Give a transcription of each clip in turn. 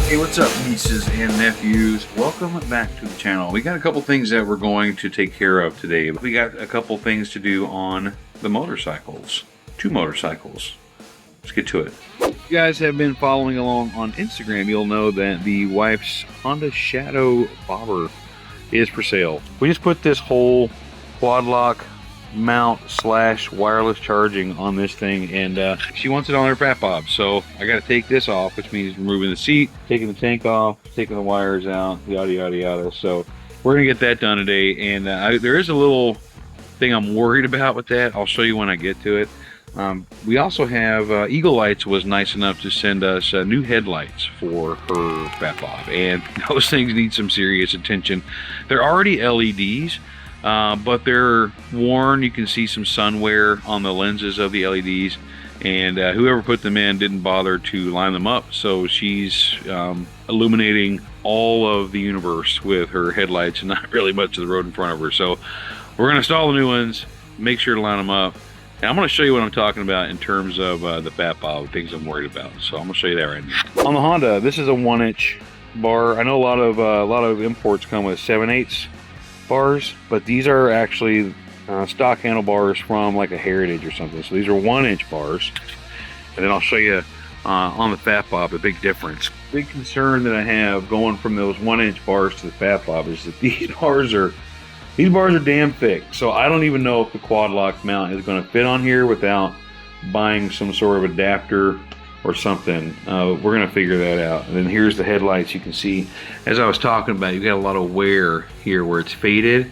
Hey, what's up, nieces and nephews? Welcome back to the channel. We got a couple things that we're going to take care of today. We got a couple things to do on the motorcycles. 2 motorcycles. Let's get to it. If you guys have been following along on Instagram, you'll know that the wife's Honda Shadow bobber is for sale. We just put this whole quad lock mount / wireless charging on this thing, and she wants it on her fat bob, so I got to take this off, which means removing the seat, taking the tank off, taking the wires out, yada yada yada. So we're gonna get that done today, and there is a little thing I'm worried about with that. I'll show you when I get to it. We also have Eagle Lights was nice enough to send us new headlights for her fat bob, and those things need some serious attention. They're already LEDs, but they're worn. You can see some sun wear on the lenses of the LEDs, and whoever put them in didn't bother to line them up, so she's illuminating all of the universe with her headlights and not really much of the road in front of her. So we're going to install the new ones, make sure to line them up, and I'm going to show you what I'm talking about in terms of the fat bob, things I'm worried about. So I'm going to show you that right now. On the Honda, this is a 1-inch bar. I know a lot of imports come with 7/8 bars, but these are actually stock handlebars from like a Heritage or something. So these are 1-inch bars, and then I'll show you on the fat bob the big difference. Big concern that I have going from those 1-inch bars to the fat bob is that these bars are damn thick. So I don't even know if the quad lock mount is going to fit on here without buying some sort of adapter or something. We're going to figure that out. And then here's the headlights. You can see, as I was talking about, you've got a lot of wear here where it's faded,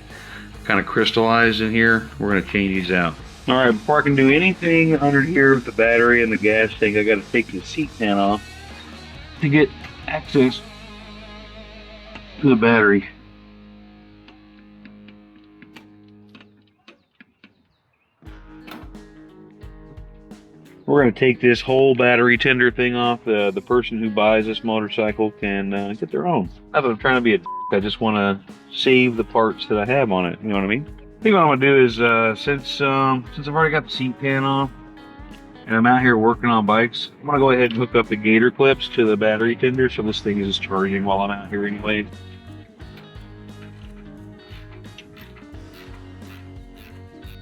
kind of crystallized in here. We're going to change these out. All right, before I can do anything under here with the battery and the gas tank, I got to take the seat pan off to get access to the battery. We're going to take this whole battery tender thing off. The person who buys this motorcycle can get their own. Not that I'm trying to be a d***, I just want to save the parts that I have on it, you know what I mean? I think what I'm going to do is, since I've already got the seat pan off, and I'm out here working on bikes, I'm going to go ahead and hook up the gator clips to the battery tender, so this thing is charging while I'm out here anyway.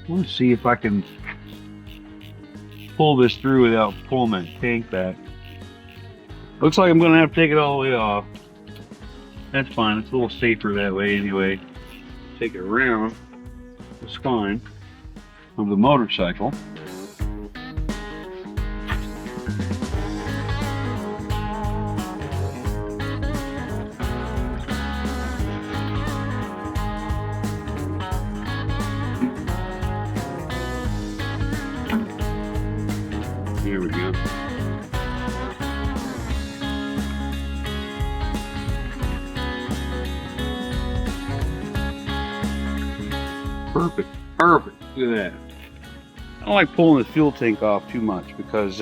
I want to see if I can pull this through without pulling that tank back. Looks like I'm gonna have to take it all the way off. That's fine, it's a little safer that way anyway. Take it around the spine of the motorcycle. Here we go. Perfect, perfect. Look at that. I don't like pulling the fuel tank off too much because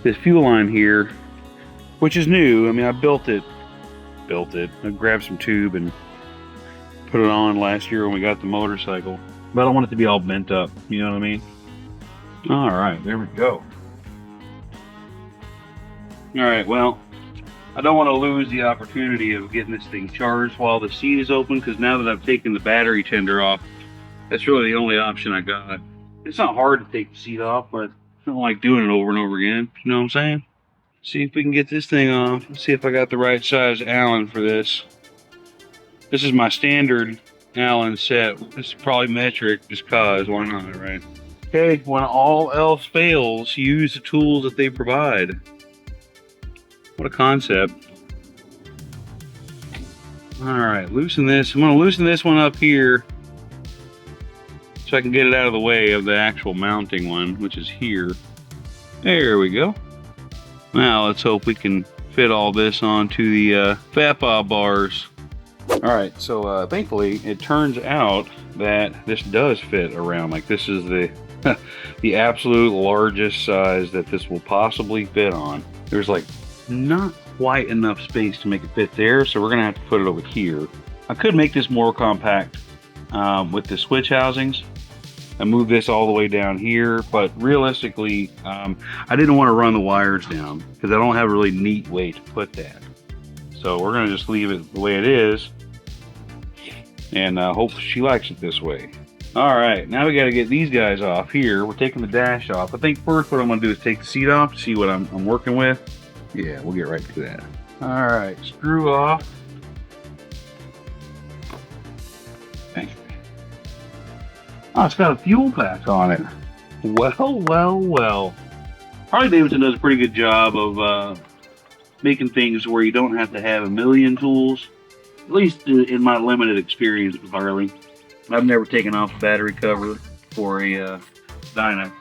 this fuel line here, which is new, I mean, I built it. I grabbed some tube and put it on last year when we got the motorcycle, but I don't want it to be all bent up, you know what I mean? All right, there we go. Alright, well, I don't want to lose the opportunity of getting this thing charged while the seat is open, because now that I've taken the battery tender off, that's really the only option I got. It's not hard to take the seat off, but I don't like doing it over and over again, you know what I'm saying? See if we can get this thing off. Let's see if I got the right size Allen for this. This is my standard Allen set. This is probably metric, just cause, why not, right? Okay, when all else fails, use the tools that they provide. What a concept. Alright, loosen this. I'm going to loosen this one up here so I can get it out of the way of the actual mounting one, which is here. There we go. Now let's hope we can fit all this onto the fat bob bars. Alright, so thankfully it turns out that this does fit around. Like, this is the the absolute largest size that this will possibly fit on. There's like not quite enough space to make it fit there, so we're gonna have to put it over here. I could make this more compact with the switch housings and move this all the way down here, but realistically I didn't want to run the wires down because I don't have a really neat way to put that. So we're gonna just leave it the way it is, and hope she likes it this way. All right, now we got to get these guys off here. We're taking the dash off. I think first what I'm gonna do is take the seat off to see what I'm working with. Yeah, we'll get right to that. All right, screw off. Thanks. Oh, it's got a fuel pack on it. Well, well, well. Harley-Davidson does a pretty good job of making things where you don't have to have a million tools. At least in my limited experience with Harley. I've never taken off a battery cover for a Dyna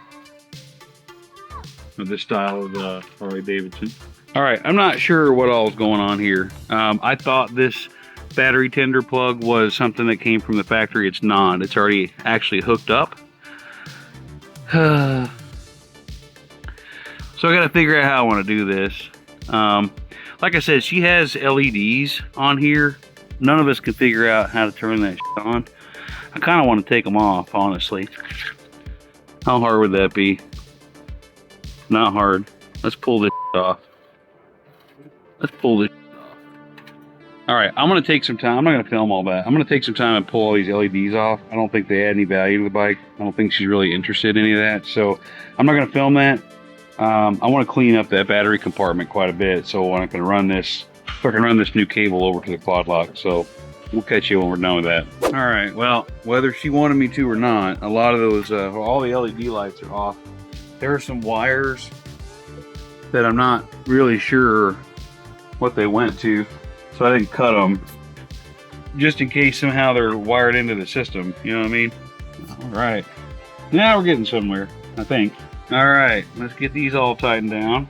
of this style of Harley-Davidson. All right, I'm not sure what all is going on here. I thought this battery tender plug was something that came from the factory. It's not. It's already actually hooked up. So I got to figure out how I want to do this. Like I said, she has LEDs on here. None of us can figure out how to turn that shit on. I kind of want to take them off, honestly. How hard would that be? Not hard. Let's pull this shit off. Let's pull this shit off. All right, I'm going to take some time. I'm not going to film all that. I'm going to take some time and pull all these LEDs off. I don't think they add any value to the bike. I don't think she's really interested in any of that. So I'm not going to film that. I want to clean up that battery compartment quite a bit. So when I can run this, new cable over to the quad lock. So we'll catch you when we're done with that. All right, well, whether she wanted me to or not, a lot of those, all the LED lights are off. There are some wires that I'm not really sure what they went to, so I didn't cut them, just in case somehow they're wired into the system, you know what I mean? All right, now we're getting somewhere, I think. All right, let's get these all tightened down.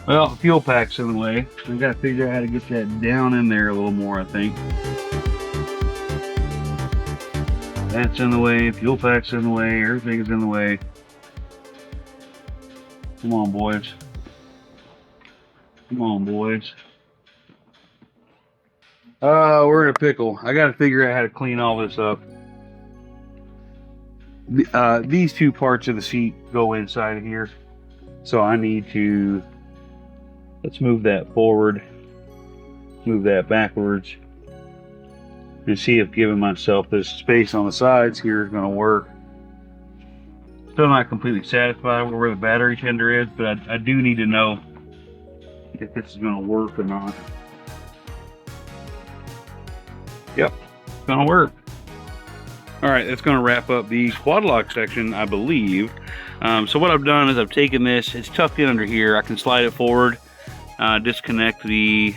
Well, the fuel pack's in the way. I've got to figure out how to get that down in there a little more, I think. That's in the way, fuel pack's in the way, everything is in the way. Come on, boys. Come on, boys. We're in a pickle. I got to figure out how to clean all this up. These two parts of the seat go inside of here. So I need to... Let's move that forward, move that backwards, and see if giving myself this space on the sides here is going to work. Still not completely satisfied with where the battery tender is, but I do need to know if this is going to work or not. Yep, it's going to work. All right, that's going to wrap up the quad lock section, I believe. So what I've done is I've taken this, it's tucked in under here. I can slide it forward. Disconnect the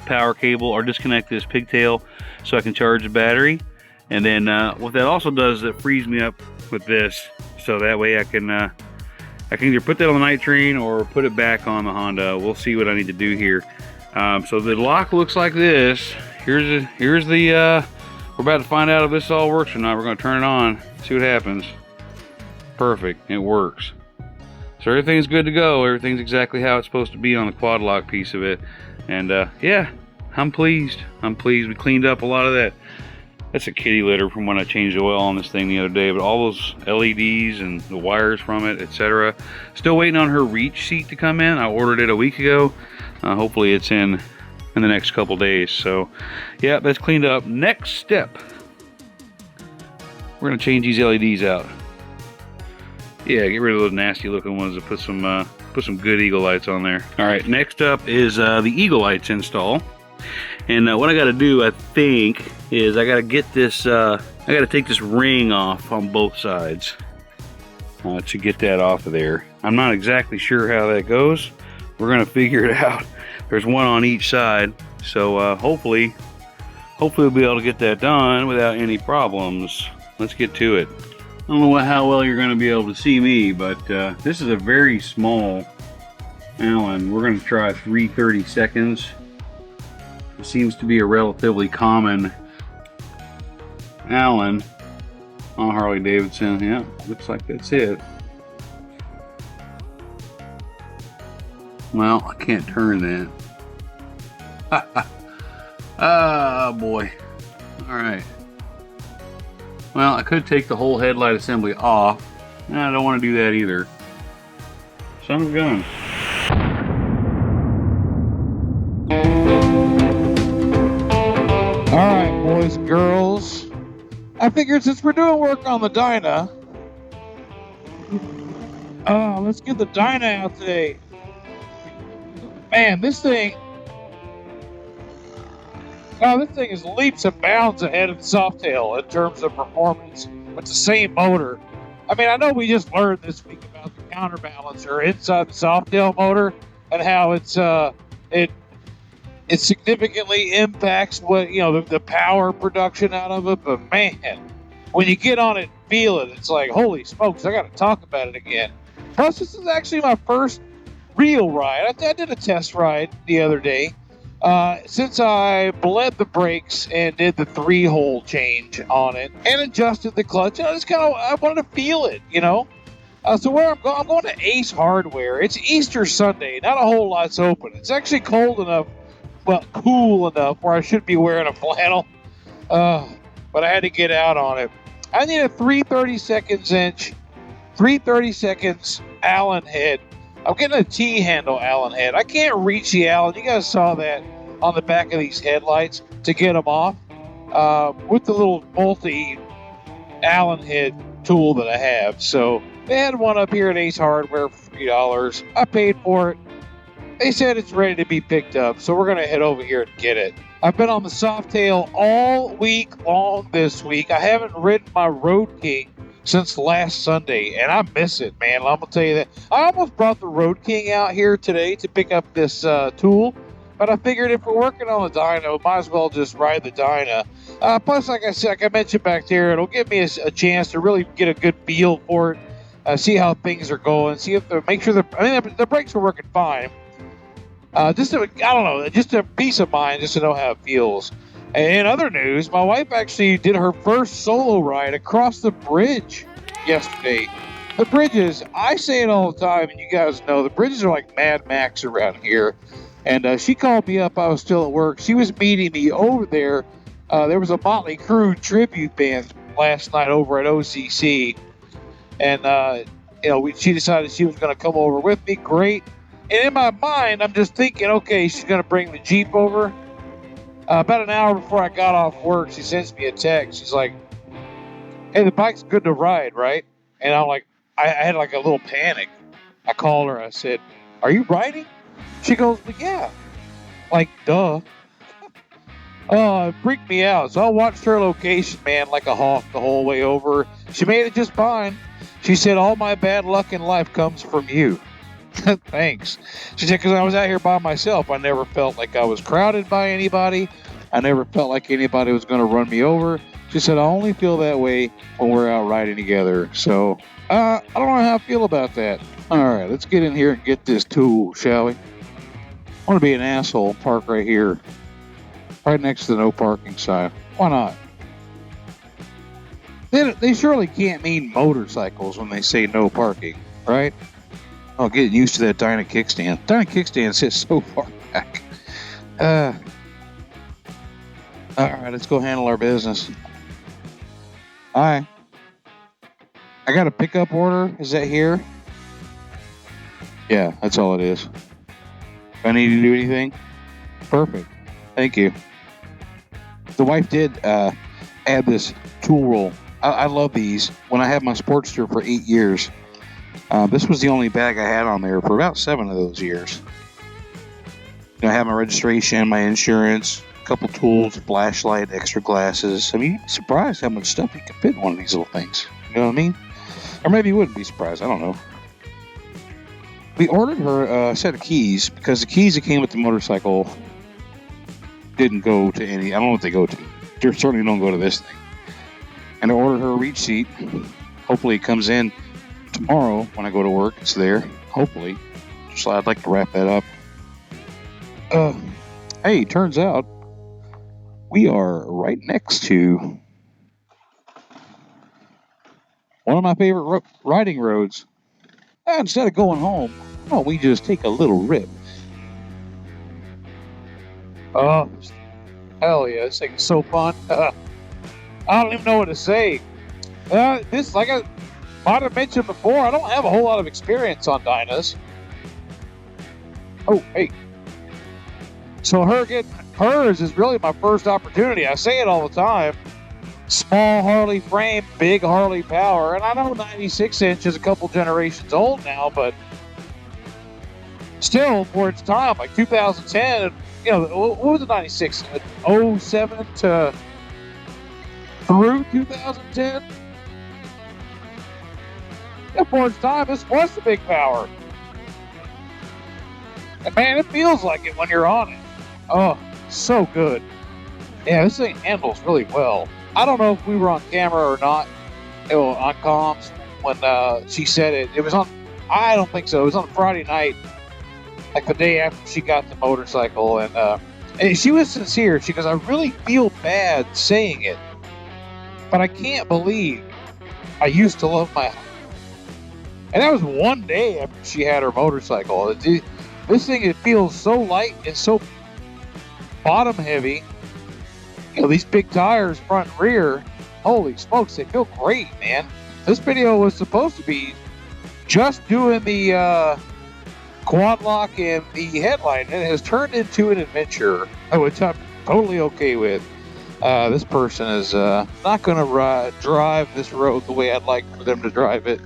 power cable or disconnect this pigtail so I can charge the battery, and then what that also does is it frees me up with this, so that way I can either put that on the night train or put it back on the Honda. We'll see what I need to do here. So the lock looks like this. Here's the we're about to find out if this all works or not. We're going to turn it on, see what happens. Perfect, it works. So everything's good to go. Everything's exactly how it's supposed to be on the quad lock piece of it. And yeah, I'm pleased. I'm pleased. We cleaned up a lot of that. That's a kitty litter from when I changed the oil on this thing the other day. But all those LEDs and the wires from it, etc. Still waiting on her reach seat to come in. I ordered it a week ago. Hopefully it's in the next couple days. So yeah, that's cleaned up. Next step, we're gonna change these LEDs out. Yeah, get rid of those nasty looking ones and put some good Eagle lights on there. All right, next up is the Eagle lights install. And what I gotta do, I think, is I gotta get this, I gotta take this ring off on both sides to get that off of there. I'm not exactly sure how that goes. We're gonna figure it out. There's one on each side. So hopefully we'll be able to get that done without any problems. Let's get to it. I don't know how well you're going to be able to see me, but this is a very small Allen. We're going to try 3/30 seconds. It seems to be a relatively common Allen on Harley-Davidson. Yeah, looks like that's it. Well, I can't turn that. Ah, boy. All right. Well, I could take the whole headlight assembly off. I don't want to do that either. Son of a gun. boys and girls. I figured since we're doing work on the Dyna, let's get the Dyna out today. Man, this thing is leaps and bounds ahead of the Softail in terms of performance with the same motor. I mean, I know we just learned this week about the counterbalancer inside the Softail motor and how it significantly impacts what the power production out of it. But man, when you get on it and feel it, it's like, holy smokes, I got to talk about it again. Plus, this is actually my first real ride. I did a test ride the other day. Since I bled the brakes and did the 3-hole change on it and adjusted the clutch, I wanted to feel it, So where I'm going to Ace Hardware. It's Easter Sunday. Not a whole lot's open. It's actually cold enough, cool enough where I should be wearing a flannel. But I had to get out on it. I need a 3/32 inch, 3/32 Allen head. I'm getting a T-handle Allen head. I can't reach the Allen. You guys saw that on the back of these headlights to get them off with the little multi-Allen head tool that I have. So they had one up here at Ace Hardware for $3. I paid for it. They said it's ready to be picked up, so we're going to head over here and get it. I've been on the Softail all week long this week. I haven't ridden my Road King since last Sunday, and I miss it, man. I'm going to tell you that. I almost brought the Road King out here today to pick up this tool, but I figured if we're working on the Dyna, might as well just ride the Dyna. Plus, like I mentioned back there, it'll give me a chance to really get a good feel for it, see how things are going, make sure the brakes are working fine. Just a peace of mind, just to know how it feels. And in other news, my wife actually did her first solo ride across the bridge yesterday. The bridges, I say it all the time, and you guys know, the bridges are like Mad Max around here. And she called me up. I was still at work. She was meeting me over there. There was a Motley Crue tribute band last night over at OCC. And, she decided she was going to come over with me. Great. And in my mind, I'm just thinking, okay, she's going to bring the Jeep over. About an hour before I got off work, she sends me a text. She's like, hey, the bike's good to ride, right? And I'm like, I had like a little panic. I called her. I said, are you riding? She goes, well, yeah. Like, duh. Oh, it freaked me out. So I watched her location, man, like a hawk the whole way over. She made it just fine. She said, all my bad luck in life comes from you. Thanks. She said, because I was out here by myself. I never felt like I was crowded by anybody. I never felt like anybody was going to run me over. She said, I only feel that way when we're out riding together. So, I don't know how I feel about that. All right, let's get in here and get this tool, shall we? I want to be an asshole, park right here. Right next to the no parking sign. Why not? They surely can't mean motorcycles when they say no parking, right? Oh, getting used to that Dyna kickstand. Dyna kickstand sits so far back. All right, let's go handle our business. Hi. I got a pickup order. Is that here? Yeah, that's all it is. Do I need to do anything? Perfect. Thank you. The wife did add this tool roll. I love these. When I had my Sportster for 8 years, this was the only bag I had on there for about 7 of those years. I had my registration, my insurance, a couple tools, flashlight, extra glasses. I mean, you'd be surprised how much stuff you can fit in one of these little things. You know what I mean? Or maybe you wouldn't be surprised. I don't know. We ordered her a set of keys because the keys that came with the motorcycle didn't go to any. I don't know what they go to. They certainly don't go to this thing. And I ordered her a reach seat. Hopefully it comes in tomorrow when I go to work. It's there. Hopefully. So I'd like to wrap that up. Hey, turns out we are right next to one of my favorite riding roads. Instead of going home, why don't we just take a little rip? Oh, hell yeah, this thing is so fun. I don't even know what to say. This, like I might have mentioned before, I don't have a whole lot of experience on Dynas. Oh, hey. So her getting hers is really my first opportunity. I say it all the time. Small Harley frame, big Harley power. And I know 96 inch is a couple generations old now, but still, for its time, like 2010, you know, what was it, 96? 07 to through 2010? Yeah, for its time, this was the big power. And man, it feels like it when you're on it. Oh, so good. Yeah, this thing handles really well. I don't know if we were on camera or not, on comms, when she said it. It was on, I don't think so. It was on Friday night, like the day after she got the motorcycle. And she was sincere. She goes, I really feel bad saying it, but I can't believe I used to love my. And that was one day after she had her motorcycle. This thing, it feels so light and so bottom heavy. You know, these big tires, front and rear, holy smokes, they feel great, man. This video was supposed to be just doing the quad lock and the headlight, and it has turned into an adventure, which I'm totally okay with. This person is not going to drive this road the way I'd like for them to drive it.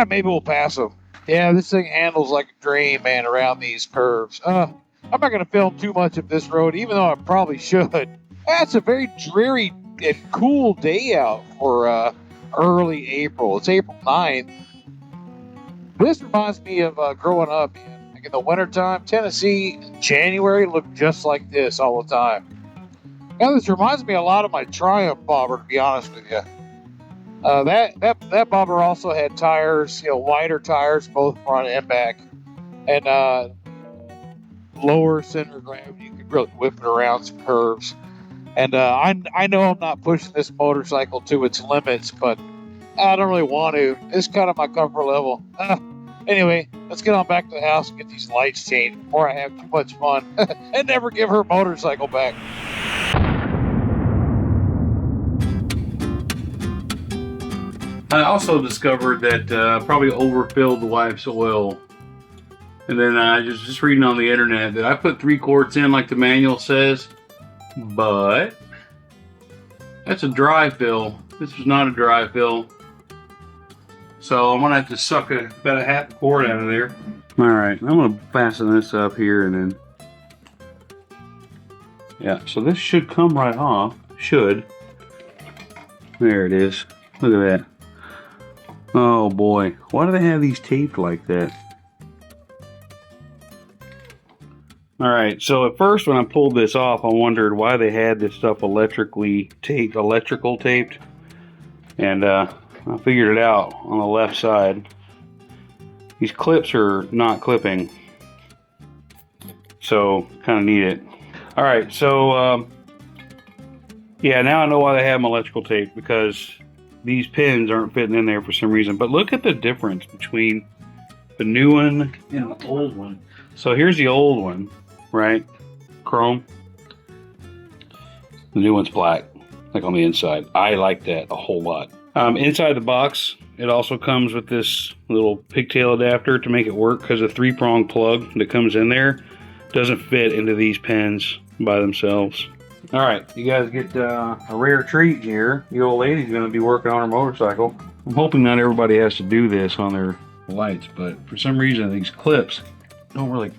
Maybe we'll pass them. Yeah, this thing handles like a dream, man, around these curves. I'm not going to film too much of this road, even though I probably should. It's a very dreary and cool day out for early April. It's April 9th. This reminds me of growing up, man. Like in the wintertime, Tennessee, January looked just like this all the time. Now, this reminds me a lot of my Triumph bobber, to be honest with you. That bobber also had tires, you know, wider tires, both front and back, and lower center of gravity. You could really whip it around some curves. And I know I'm not pushing this motorcycle to its limits, but I don't really want to. It's kind of my comfort level. Anyway, let's get on back to the house and get these lights changed before I have too much fun and never give her motorcycle back. I also discovered that probably overfilled the wife's oil. And then I just reading on the internet that I put 3 quarts in like the manual says, but that's a dry fill. This was not a dry fill. So I'm gonna have to suck about a half a quart out of there. All right, I'm gonna fasten this up here and then, yeah, so this should come right off, should. There it is, look at that. Oh boy, why do they have these taped like that? Alright, so at first when I pulled this off, I wondered why they had this stuff electrical taped. And I figured it out on the left side. These clips are not clipping. So, kind of need it. Alright, so, yeah, now I know why they have them electrical taped, because these pins aren't fitting in there for some reason. But look at the difference between the new one and the old one. So here's the old one, right? Chrome. The new one's black, like on the inside. I like that a whole lot. Inside the box, it also comes with this little pigtail adapter to make it work, because a 3-prong plug that comes in there doesn't fit into these pins by themselves. All right, you guys get a rare treat here. The old lady's going to be working on her motorcycle. I'm hoping not everybody has to do this on their lights, but for some reason these clips don't really.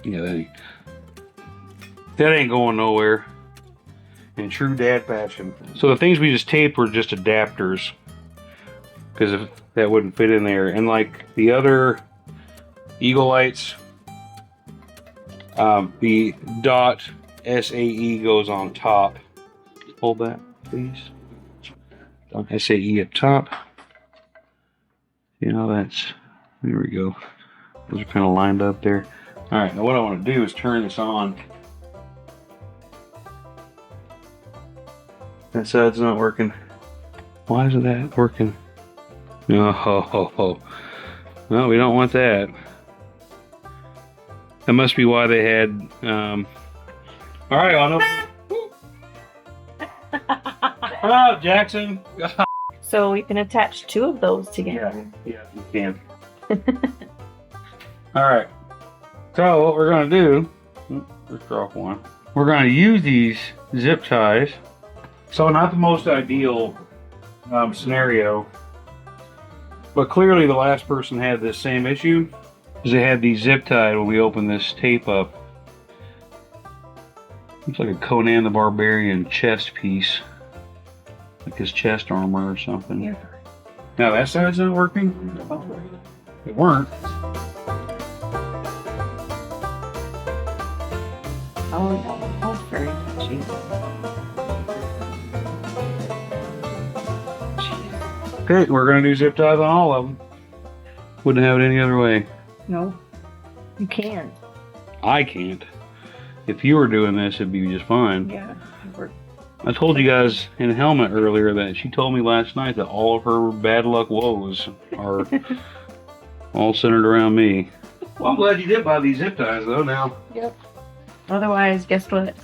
Yeah, that ain't going nowhere in true dad fashion. So the things we just taped were just adapters, because if that wouldn't fit in there. And like the other Eagle lights, the dot SAE goes on top. Hold that, please. Dot SAE at top. You know, that's, there we go. Those are kind of lined up there. All right, now what I want to do is turn this on. That side's not working. Why isn't that working? Oh, no, we don't want that. That must be why they had, all right, Anna. Hello, Jackson. So we can attach 2 of those together. Yeah, you can. All right. So what we're going to do, let's drop one. We're going to use these zip ties. So not the most ideal scenario, but clearly the last person had this same issue because they had these zip tied when we opened this tape up. Looks like a Conan the Barbarian chest piece, like his chest armor or something. Yeah. Now that side's not working? It weren't. Oh, no. That's very touchy. Okay, we're going to do zip ties on all of them. Wouldn't have it any other way. No, you can't. I can't. If you were doing this, it'd be just fine. Yeah. I told you guys in a helmet earlier that she told me last night that all of her bad luck woes are all centered around me. Well, I'm glad you did buy these zip ties, though, now. Yep. Otherwise, guess what?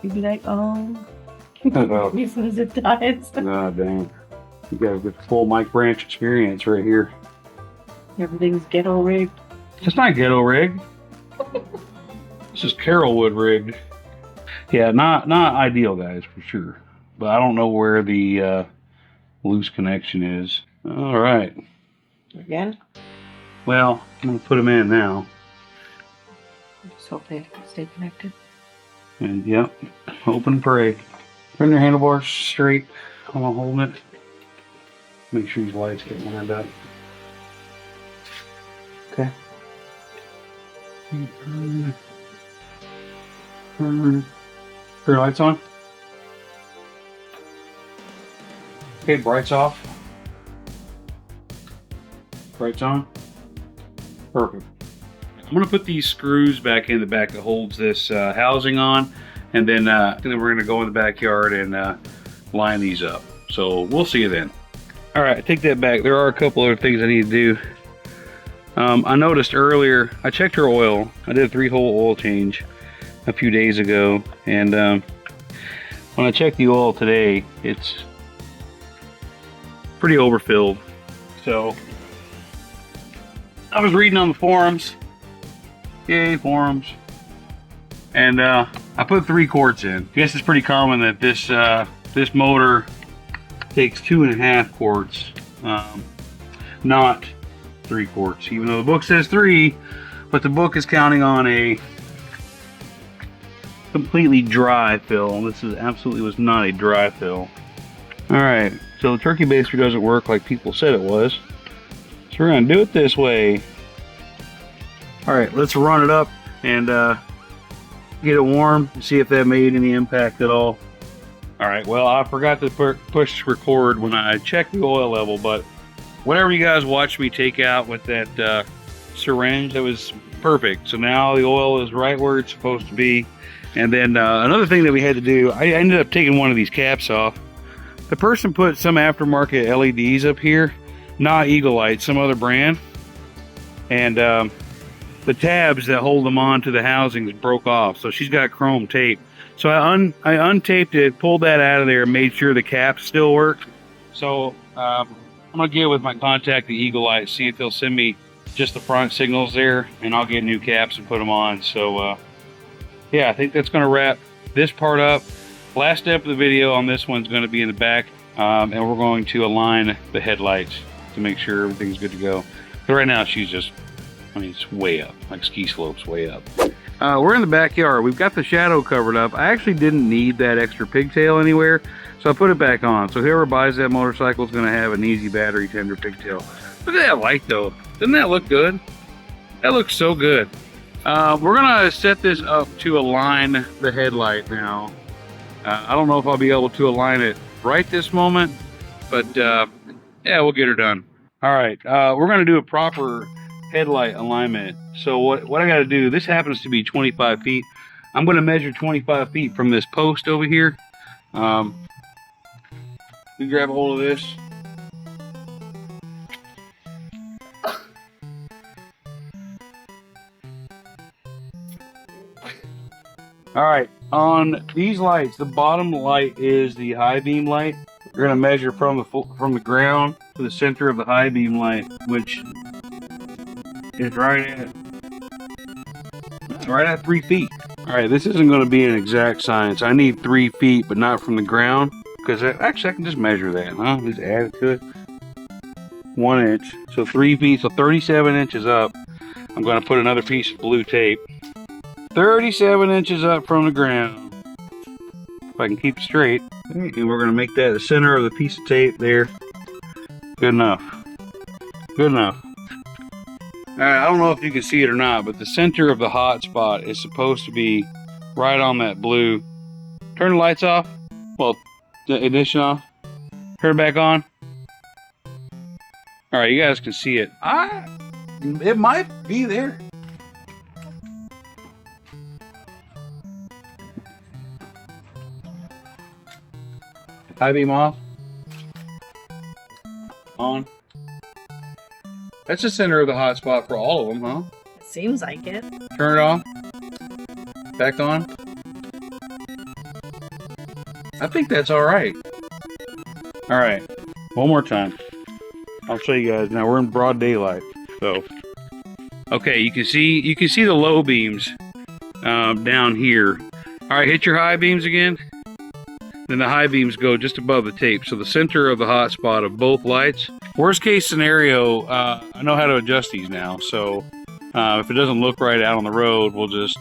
You'd be like, oh, using the zip ties. God dang. You got a good full Mike Branch experience right here. Everything's ghetto rigged. It's not ghetto rigged. This is Carolwood rigged. Yeah, not ideal, guys, for sure. But I don't know where the loose connection is. All right. Again? Well, I'm going to put them in now. Just hope they stay connected. And yep, hope and pray. Bring your handlebars straight while I'm holding it. Make sure these lights get lined up. Okay. Turn your lights on. Okay, brights off. Brights on. Perfect. I'm going to put these screws back in the back that holds this housing on, and then we're going to go in the backyard and line these up. So we'll see you then. All right, I take that back. There are a couple other things I need to do. I noticed earlier, I checked her oil. I did a 3-hole oil change a few days ago, and when I checked the oil today, it's pretty overfilled. So I was reading on the forums. Yay, forums. And I put 3 quarts in. I guess it's pretty common that this motor takes 2.5 quarts, not 3 quarts, even though the book says 3, but the book is counting on a completely dry fill. This absolutely was not a dry fill. Alright, so the turkey baster doesn't work like people said it was, so we're going to do it this way. Alright, let's run it up and get it warm and see if that made any impact at all. Alright, well, I forgot to push record when I checked the oil level, but whatever you guys watched me take out with that syringe, that was perfect. So now the oil is right where it's supposed to be. And then another thing that we had to do, I ended up taking one of these caps off. The person put some aftermarket LEDs up here, not Eagle Light, some other brand. And the tabs that hold them on to the housings broke off. So she's got chrome tape. So I untaped it, pulled that out of there, and made sure the caps still worked. So I'm gonna get with my contact at Eagle Light, see if they'll send me just the front signals there, and I'll get new caps and put them on. So yeah, I think that's gonna wrap this part up. Last step of the video on this one's gonna be in the back, and we're going to align the headlights to make sure everything's good to go. But right now she's just, I mean, it's way up, like ski slopes way up. We're in the backyard. We've got the shadow covered up. I actually didn't need that extra pigtail anywhere, so I put it back on. So whoever buys that motorcycle is going to have an easy battery tender pigtail. Look at that light though. Doesn't that look good? That looks so good. We're going to set this up to align the headlight now. I don't know if I'll be able to align it right this moment, but yeah, we'll get her done. All right, we're going to do a proper headlight alignment. So what I got to do, this happens to be 25 feet. I'm going to measure 25 feet from this post over here. You grab a hold of this. All right, on these lights, the bottom light is the high beam light. We're going to measure from the ground to the center of the high beam light, which is right at right at 3 feet. All right, this isn't going to be an exact science. I need 3 feet, but not from the ground. Because actually, I can just measure that, huh? Just add it to it. 1 inch. So 3 feet, so 37 inches up. I'm going to put another piece of blue tape. 37 inches up from the ground. If I can keep it straight. And we're going to make that the center of the piece of tape there. Good enough. Good enough. I don't know if you can see it or not, but the center of the hot spot is supposed to be right on that blue. Turn the lights off. Well, the ignition off. Turn it back on. All right, you guys can see it. It might be there. High beam off. On. That's the center of the hot spot for all of them, huh? Seems like it. Turn it off. Back on. I think that's all right. All right, one more time. I'll show you guys. Now we're in broad daylight, so okay. You can see the low beams down here. All right, hit your high beams again. Then the high beams go just above the tape, so the center of the hot spot of both lights. Worst case scenario, I know how to adjust these now. So if it doesn't look right out on the road, we'll just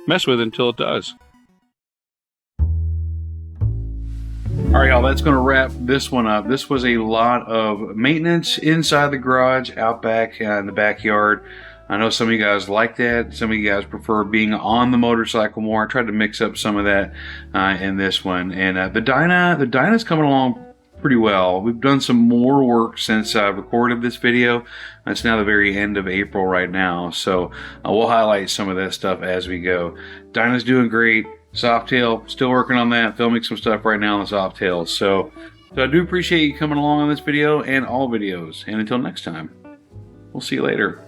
mess with it until it does. All right, y'all, that's going to wrap this one up. This was a lot of maintenance inside the garage, out back in the backyard. I know some of you guys like that. Some of you guys prefer being on the motorcycle more. I tried to mix up some of that in this one. And the Dyna's coming along pretty well. We've done some more work since I recorded this video. It's now the very end of April right now. So we'll highlight some of that stuff as we go. Dyna's doing great. Softail, still working on that, filming some stuff right now on the Softail. So I do appreciate you coming along on this video and all videos. And until next time, we'll see you later.